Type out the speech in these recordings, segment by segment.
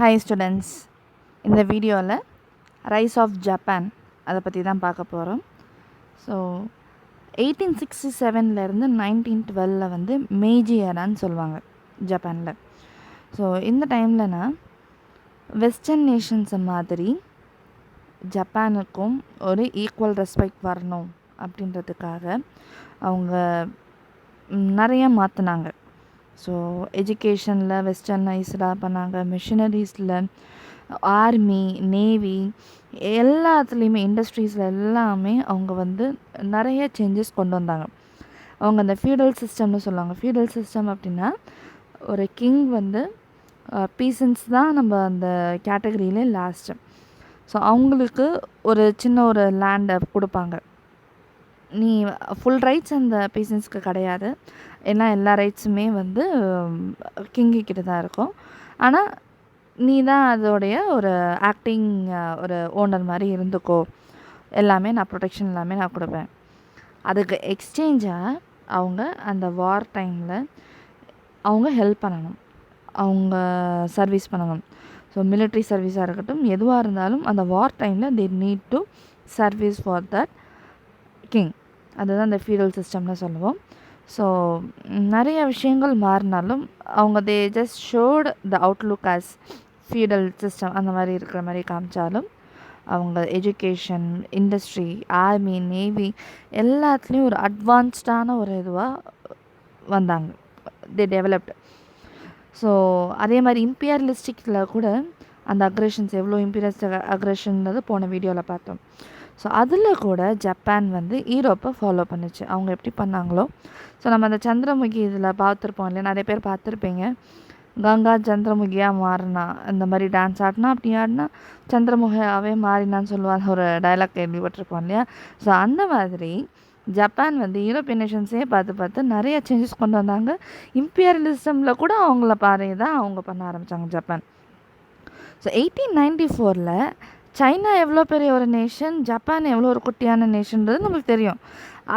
Hi students, இந்த வீடியோவில் rice of Japan அதை பற்றி தான் பார்க்க போகிறோம். ஸோ 1867 1912 வந்து மேஜி ஏரான்னு சொல்லுவாங்க ஜப்பானில். ஸோ இந்த டைம்லனா வெஸ்டர்ன் நேஷன்ஸை மாதிரி ஜப்பானுக்கும் ஒரு ஈக்குவல் ரெஸ்பெக்ட் வரணும் அப்படின்றதுக்காக அவங்க நிறைய மாற்றினாங்க. ஸோ எஜுகேஷனில் வெஸ்டர்னைஸ்டாக பண்ணாங்க, மிஷினரிஸில், ஆர்மி, நேவி, எல்லாத்துலேயுமே இண்டஸ்ட்ரீஸில் எல்லாமே அவங்க வந்து நிறைய சேஞ்சஸ் கொண்டு வந்தாங்க. அவங்க அந்த ஃபியூடல் சிஸ்டம்னு சொல்லுவாங்க. ஃபியூடல் சிஸ்டம் அப்படின்னா ஒரு கிங் வந்து பீசன்ஸ் தான் நம்ம அந்த கேட்டகரியிலே லாஸ்ட்டு. ஸோ அவங்களுக்கு ஒரு சின்ன ஒரு லேண்டை கொடுப்பாங்க. நீ ஃபுல் ரைட்ஸ் அந்த பீசன்ஸ்க்கு கிடையாது, ஏன்னா எல்லா ரைட்ஸுமே வந்து கிங்கு கிட்ட தான் இருக்கும். ஆனால் நீ தான் அதோடைய ஒரு ஆக்டிங் ஒரு ஓனர் மாதிரி இருந்துக்கோ, எல்லாமே நான் ப்ரொடெக்ஷன் எல்லாமே நான் கொடுப்பேன். அதுக்கு எக்ஸ்சேஞ்சாக அவங்க அந்த வார் டைமில் அவங்க ஹெல்ப் பண்ணணும், அவங்க சர்வீஸ் பண்ணணும். ஸோ மிலிட்ரி சர்வீஸாக இருக்கட்டும், எதுவாக இருந்தாலும் அந்த வார் டைமில் they need to service for that king. அதுதான் அந்த ஃபியூடல் சிஸ்டம்னு சொல்லுவோம். ஸோ நிறைய விஷயங்கள் மாறினாலும் அவங்க they just ஷோட் the Outlook as feudal system அந்த மாதிரி இருக்கிற மாதிரி காமிச்சாலும் அவங்க எஜுகேஷன், இண்டஸ்ட்ரி, ஆர்மி, நேவி எல்லாத்துலேயும் ஒரு அட்வான்ஸ்டான ஒரு இதுவாக வந்தாங்க. தே டெவலப்டு. ஸோ அதே மாதிரி இம்பீரியலிஸ்டிக்கில் கூட அந்த அக்ரெஷன்ஸ் எவ்வளோ இம்பீரியலிஸ்டிக் அக்ரெஷன்றது போன வீடியோவில் பார்த்தோம். ஸோ அதில் கூட ஜப்பான் வந்து ஈரோப்பை ஃபாலோ பண்ணிச்சு. அவங்க எப்படி பண்ணாங்களோ, ஸோ நம்ம அந்த சந்திரமுகி இதில் பார்த்துருப்போம் இல்லையா, நிறைய பேர் பார்த்துருப்பீங்க. கங்கா சந்திரமுகியாக மாறினா, இந்த மாதிரி டான்ஸ் ஆடினா, அப்படி ஆடினா சந்திரமுகியாகவே மாறினான்னு சொல்லுவாங்க, ஒரு டைலாக் கேள்விப்பட்டிருப்போம் இல்லையா. ஸோ அந்த மாதிரி ஜப்பான் வந்து யூரோப்பியன் நேஷன்ஸே பார்த்து பார்த்து நிறைய சேஞ்சஸ் கொண்டு வந்தாங்க. இம்பீரியலிசமில் கூட அவங்கள பாரு தான் அவங்க பண்ண ஆரம்பித்தாங்க ஜப்பான். ஸோ 1894 சைனா எவ்வளோ பெரிய ஒரு நேஷன், ஜப்பான் எவ்வளோ ஒரு குட்டியான நேஷன்றது நம்மளுக்கு தெரியும்.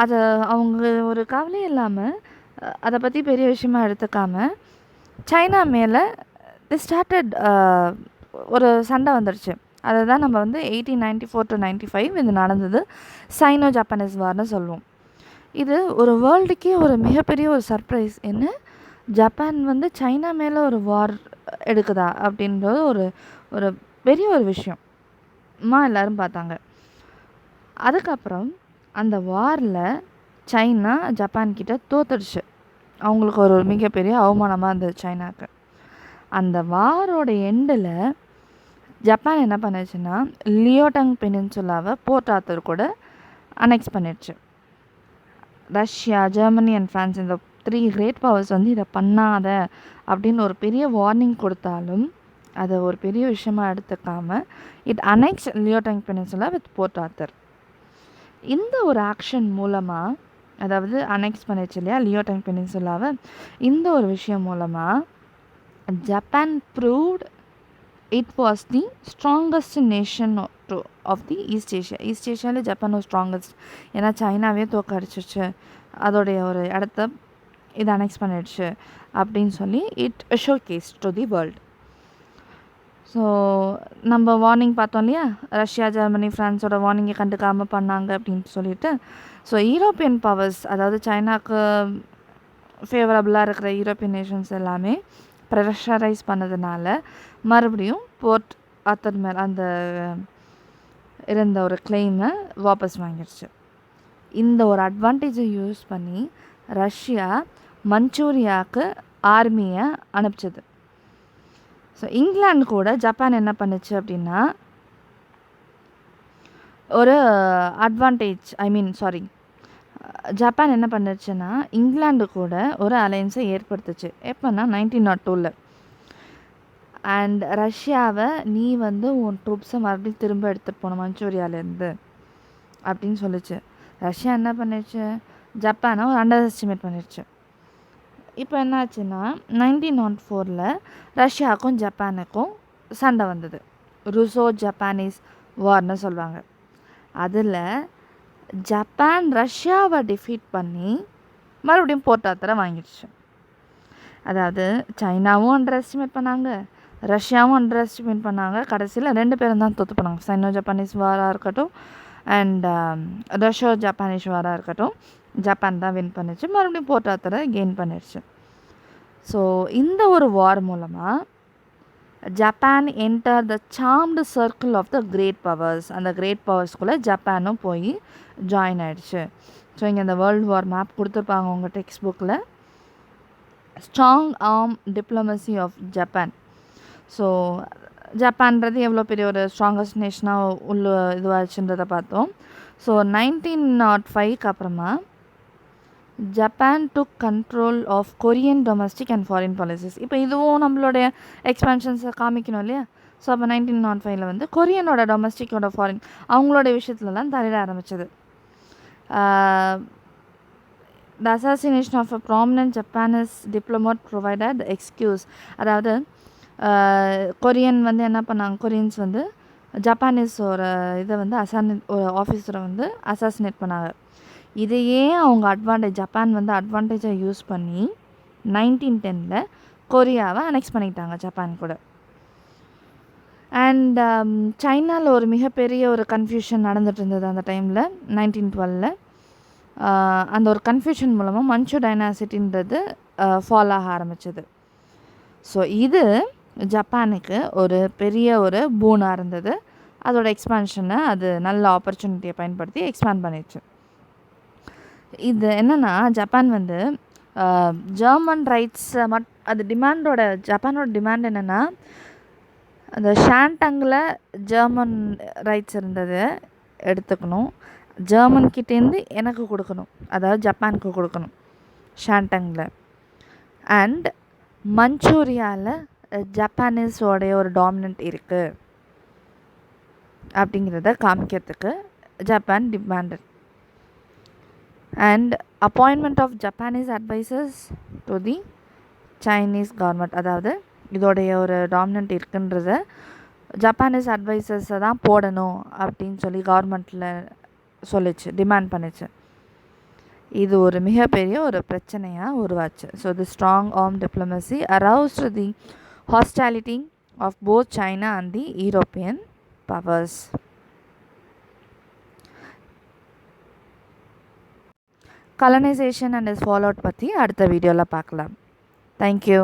அதை அவங்க ஒரு கவலை இல்லாமல் அதை பற்றி பெரிய விஷயமா எடுத்துக்காமல் சைனா மேலே தி ஸ்டார்டட் ஒரு சண்டை வந்துடுச்சு. அதை தான் நம்ம வந்து 1894 to 95 இது நடந்தது சைனோ ஜப்பானீஸ் வார்னு சொல்லுவோம். இது ஒரு வேர்ல்டுக்கே ஒரு மிகப்பெரிய ஒரு சர்ப்ரைஸ். என்ன, ஜப்பான் வந்து சைனா மேலே ஒரு வார் எடுக்குதா அப்படின்றது ஒரு ஒரு பெரிய ஒரு விஷயம் எல்லோரும் பார்த்தாங்க. அதுக்கப்புறம் அந்த வாரில் சைனா ஜப்பான்கிட்ட தோத்துடுச்சு. அவங்களுக்கு ஒரு மிகப்பெரிய அவமானமாக இருந்தது சைனாவுக்கு. அந்த வாரோட எண்டில் ஜப்பான் என்ன பண்ணுச்சுன்னா லியோடங் பெனின்சுலாவை போர்ட் ஆர்த்தர் கூட அனெக்ஸ் பண்ணிடுச்சு. ரஷ்யா, ஜெர்மனி அண்ட் ஃப்ரான்ஸ் இந்த 3 கிரேட் பவர்ஸ் வந்து இதை பண்ணாத அப்படின்னு ஒரு பெரிய வார்னிங் கொடுத்தாலும் அதை ஒரு பெரிய விஷயமாக எடுத்துக்காமல் it annex Liaotung peninsula with port Arthur. இந்த ஒரு ஆக்ஷன் மூலமாக, அதாவது அனெக்ஸ் பண்ணிச்சு இல்லையா லியோடங் பெனின்சுலாவை, இந்த ஒரு விஷயம் மூலமாக Japan proved it was the strongest nation of the East Asia. East ஏஷியாவில் ஜப்பான் ஒரு ஸ்ட்ராங்கஸ்ட், ஏன்னா சைனாவே தோக்கடிச்சிச்சு, அதோடைய ஒரு இடத்த இது அனெக்ஸ் பண்ணிடுச்சு அப்படின்னு சொல்லி it showcase to the world. So நம்ம வார்னிங் பார்த்தோம் இல்லையா, ரஷ்யா, ஜெர்மனி, ஃப்ரான்ஸோட வார்னிங்கை கண்டுக்காமல் பண்ணாங்க அப்படின்னு சொல்லிட்டு. ஸோ யூரோப்பியன் பவர்ஸ், அதாவது சைனாக்கு ஃபேவரபுளாக இருக்கிற யூரோப்பியன் நேஷன்ஸ் எல்லாமே ப்ரெஷரைஸ் பண்ணதுனால மறுபடியும் போர்ட் ஆர்த்தர் மேலே அந்த இருந்த ஒரு கிளைமை வாபஸ் வாங்கிடுச்சு. இந்த ஒரு அட்வான்டேஜை யூஸ் பண்ணி ரஷ்யா மஞ்சூரியாவுக்கு ஆர்மியை அனுப்பிச்சது. ஸோ இங்கிலாந்து கூட ஜப்பான் என்ன பண்ணுச்சு அப்படின்னா ஒரு அட்வான்டேஜ் ஜப்பான் என்ன பண்ணுச்சுன்னா இங்கிலாந்து கூட ஒரு அலையன்ஸை ஏற்படுத்துச்சு. எப்போன்னா 1902. அண்ட் ரஷ்யாவை நீ வந்து உன் ட்ரூப்ஸை மறுபடியும் திரும்ப எடுத்துகிட்டு போகணும் மஞ்சூரியாவிலேருந்து அப்படின்னு சொல்லிச்சு. ரஷ்யா என்ன பண்ணிடுச்சு, ஜப்பானை ஒரு அண்டர் எஸ்டிமேட் பண்ணிடுச்சு. இப்போ என்னாச்சுன்னா 1904 ரஷ்யாவுக்கும் ஜப்பானுக்கும் சண்டை வந்தது. ருசோ ஜப்பானீஸ் வார்னு சொல்லுவாங்க. அதில் ஜப்பான் ரஷ்யாவை டிஃபீட் பண்ணி மறுபடியும் போர்ட் ஆர்த்தரை வாங்கிடுச்சு. அதாவது சைனாவும் அண்டர் எஸ்டிமேட் பண்ணாங்க, ரஷ்யாவும் அண்டர் எஸ்டிமேட் பண்ணாங்க. கடைசியில் 2 பேரும் தான் தோற்று போனாங்க. சைனோ ஜப்பானீஸ் வாராக இருக்கட்டும் அண்ட் ரஷ்யோ ஜப்பானீஸ் வாராக இருக்கட்டும், ஜப்பான் தான் வின் பண்ணிச்சு. மறுபடியும் போர்ட் ஆர்த்தரை கெயின் பண்ணிடுச்சு. ஸோ இந்த ஒரு வார் மூலமாக Japan enter the charmed circle of the great powers. அந்த கிரேட் பவர்ஸ்குள்ளே ஜப்பானும் போய் ஜாயின் ஆகிடுச்சு. ஸோ இங்கே இந்த வேர்ல்டு வார் மேப் கொடுத்துருப்பாங்க உங்கள் டெக்ஸ்ட் புக்கில். Strong arm diplomacy of Japan. So ஜப்பான்றது எவ்வளோ பெரிய ஒரு ஸ்ட்ராங்கஸ்ட் நேஷனாக உள்ள இதுவாச்சுன்றதை பார்த்தோம். ஸோ 1905 அப்புறமா Japan took control of Korean domestic and foreign policies. இப்போ இதுவும் நம்மளுடைய எக்ஸ்பேன்ஷன்ஸை காமிக்கணும் இல்லையா? ஸோ அப்போ 1905 வந்து கொரியனோட டொமஸ்டிக்கோட ஃபாரின் அவங்களோட விஷயத்துலலாம் தலையிட ஆரம்பித்தது. The assassination of a prominent Japanese diplomat provided the excuse. அதாவது கொரியன் வந்து என்ன பண்ணாங்க, கொரியன்ஸ் வந்து ஜப்பானீஸோட இதை வந்து ஒரு ஆஃபீஸரை வந்து அசாசினேட் பண்ணாங்க. இதையே அவங்க ஜப்பான் வந்து அட்வான்டேஜாக யூஸ் பண்ணி 1910 கொரியாவை அனெக்ஸ் பண்ணிக்கிட்டாங்க ஜப்பான் கூட. அண்ட் சைனாவில் ஒரு மிகப்பெரிய ஒரு கன்ஃபியூஷன் நடந்துகிட்டு இருந்தது அந்த டைமில் 1912. அந்த ஒரு கன்ஃபியூஷன் மூலமாக மஞ்சு டைனாசிட்டின்றது ஃபாலோ ஆக ஆரம்பிச்சது. ஸோ இது ஜப்பானுக்கு ஒரு பெரிய ஒரு பூனாக இருந்தது. அதோட எக்ஸ்பான்ஷனை அது நல்ல ஆப்பர்ச்சுனிட்டியை பயன்படுத்தி எக்ஸ்பேண்ட் பண்ணிடுச்சு. இது என்னென்னா ஜப்பான் வந்து ஜெர்மன் ரைட்ஸை அது ஜப்பானோட டிமாண்ட் என்னென்னா, அந்த ஷான்டங்கில் ஜெர்மன் ரைட்ஸ் இருந்தது எடுத்துக்கணும், ஜெர்மன்கிட்டேருந்து எனக்கு கொடுக்கணும், அதாவது ஜப்பானுக்கு கொடுக்கணும் ஷான்டங்கில். அண்ட் மஞ்சூரியாவில் ஜப்பானீஸோடைய ஒரு டாமினன்ட் இருக்குது அப்படிங்கிறத காமிக்கிறதுக்கு Japan demanded. And appointment of Japanese advisers to the Chinese government. அதாவது இதோடைய ஒரு டாமினன்ட் இருக்குன்றத ஜப்பானீஸ் அட்வைசர்ஸை தான் போடணும் அப்படின்னு சொல்லி கவர்மெண்ட்டில் சொல்லிச்சு, டிமாண்ட் பண்ணிச்சு. இது ஒரு மிகப்பெரிய ஒரு பிரச்சனையாக உருவாச்சு. So the strong arm diplomacy aroused the hostility of both China and the European powers. Colonisation and is followed பற்றி அடுத்த வீடியோவில் பார்க்கலாம். தேங்க்யூ.